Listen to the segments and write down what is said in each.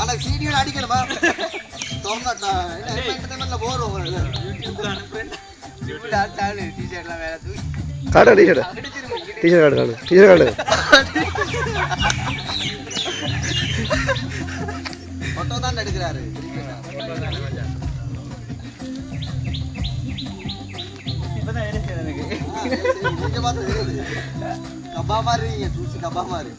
ஆனா சீரியல் அடிக்கணுமா தான் எடுக்கிறாரு கபா மாதிரி தூசி கபா மாதிரி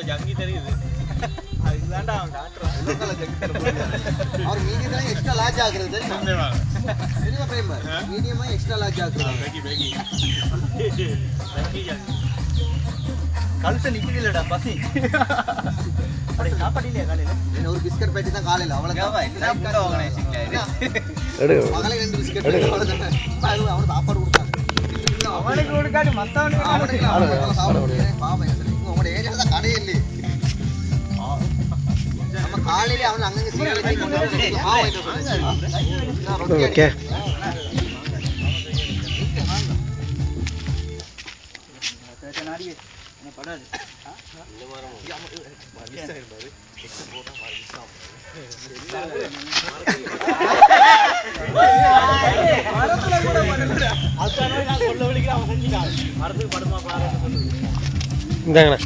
ஜங்கி தெரியுது அதுக்குதான்டா அவன் காட்டுறான் அவர் மீடியம் எக்ஸ்ட்ரா லார்ஜ் ஆகுறது தெரியுமா பிரேமர் மீடியமா எக்ஸ்ட்ரா லார்ஜ் ஆகுது கழுத்தை நிக்குது இல்லடா பசி சாப்பாடு இல்லையா காலையில ஒரு பிஸ்கட் பேட்டி தான் காலையில அவ்வளவு மகளை 2 பிஸ்கட் அவனுக்கு சாப்பாடு கொடுத்தாங்க அவனுக்கு கொடுக்காது மத்தவனுக்கு பாவம் உங்களோட ஏரியால தான் கடை இல்லை நம்ம காலையில அவன் அங்கங்க ஓகே படாது இந்த வாரம் பாரு எக்ஸ் போறா பாரு மரத்துல கூட பண்ணல அதானே நான் சொல்ல வலிக்கு அவன் செஞ்சிட்டான் மரத்துக்கு படுமா பாருன்னு சொல்லுது இந்தாங்க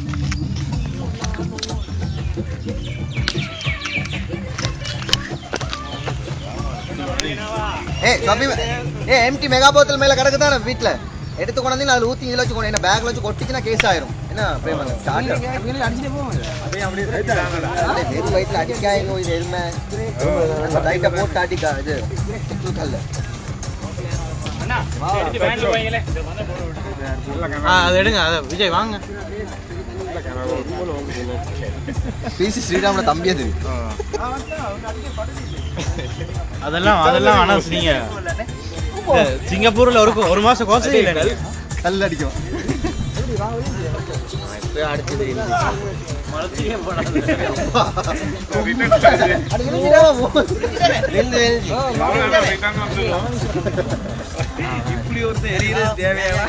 எம்டி மெகா போத்தல் மேல கிடக்குதானே வீட்டுல எடுத்து கொண்டாந்து அதுல ஊத்தி இதுல வச்சு என்ன பேக்ல வச்சு கொட்டிச்சுன்னா கேஸ் ஆயிரும் என்ன பிரேமன் அடிச்சுட்டே போவோம் வெறும் வயிற்றுல அடிக்காயங்க இது எருமை லைட்டா போட்டு அடிக்கா இது கல்ல அது எடுங்க விஜய் வாங்க பிசி ஸ்ரீராமோட தம்பி அது அதெல்லாம் ஆனா நீங்க சிங்கப்பூர்ல ஒரு மாசம் கோசை இல்ல கல் அடிக்கும் இப்படி ஒருத்தர் எரியுறது தேவையா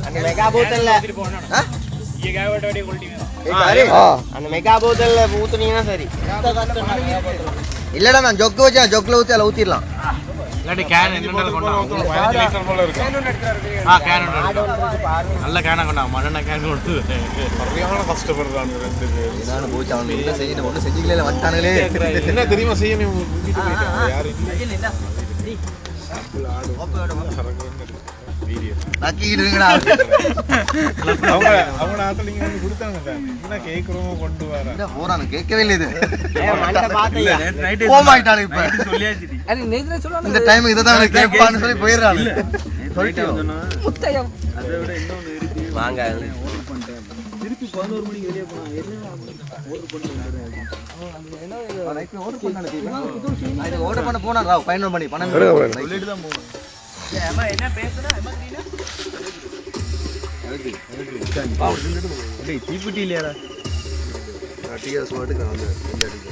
அந்த மெகா போத்தல்ல அந்த மெகா போத்தல்ல ஊத்துனீங்கன்னா சரி இல்லடா நான் ஜொக்கு வச்சேன் ஜொக்ல ஊத்தி அதுல ஊத்திடலாம் இல்லாட்டி கேன் என்னென்ன கொண்டாங்க 15 லிட்டர் போல இருக்கு கேன் நல்ல கேனா கொண்டாங்க மண்ணெண்ண கேன் கொண்டு சரியான கஷ்டப்படுறாங்க ரெண்டு பேர் நான் போச்சு அவன் என்ன செய்யணும் ஒண்ணு செஞ்சிக்கல வந்துட்டானே என்ன தெரியுமா செய்யணும் வீட்டு போயிட்டாங்க யாரு இல்ல சாம்பிள் ஆடு வீடியோ நக்கிடுங்கடா அவங்க ஆத்தலிங்க வந்து கொடுத்தாங்க என்ன கேக்குறோம் கொண்டு வர என்ன போறானே கேட்கவே இல்ல இது நைட் போமாயிட்டானே இப்ப சொல்லியாச்சு அது நேத்துல சொல்றானே இந்த டைம் இத தான் கேட்பான்னு சொல்லி போயிரானே சொல்லிட்டோம் முத்தையம் அதை விட இன்னொன்னு இருக்கு வாங்க ஆர்டர் பண்ணிட்டேன் திருப்பி 11 மணிக்கு வெளிய போனா என்ன ஆர்டர் பண்ணிட்டு அந்த என்ன நைட் ஆர்டர் பண்ணானே அது ஆர்டர் பண்ண போனா ராவ் 11 மணி 12 சொல்லிட்டு தான் போறோம் ஏமா என்ன பேசுறா அம்மா கிரீனா அதுக்கு டேய் தீப்பிட்டி இல்லையாடா டிஎஸ் மாட்டுக்கு வந்து இந்த அடிக்கு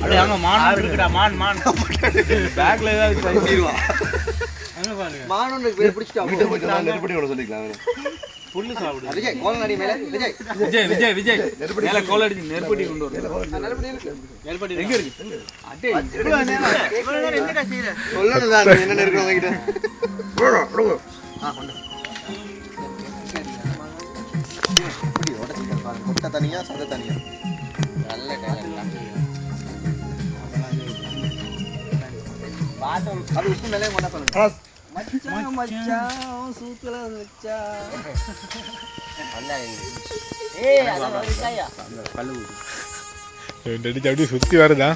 அடே அங்க மான் இருக்குடா மான் பேக்ல ஏதாவது தள்ளிடுவா அங்க பாருங்க மான் ஒன்னு பிடிச்சிட்டா வீட்டை போய் நான் நெருப்படி ஓட சொல்லிக்கலாம் புல்லு சாப்பிடு விஜய் கோல் அடி மேல விஜய் மேல கோல் அடி நெருப்படி கொண்டு வர நெருப்படி எங்க இருக்கு அடே இவ்வளவு நேரம் என்னடா செய்ற சொல்லணும் நான் என்ன இருக்கு உங்க கிட்ட போடா கொண்டு இப்படி ஓடச்சிங்க பாருங்க முட்டை தனியா சதை தனியா நல்ல டேலண்ட் பாட்டம் அது உப்பு மேலே கொண்டா சொல்லுங்க மச்சான் சூத்துல வச்சா அண்ணா ஏய் அத வரிசாயா அந்த கல்லு ரெண்டு அடி அப்படியே சுத்தி வரதா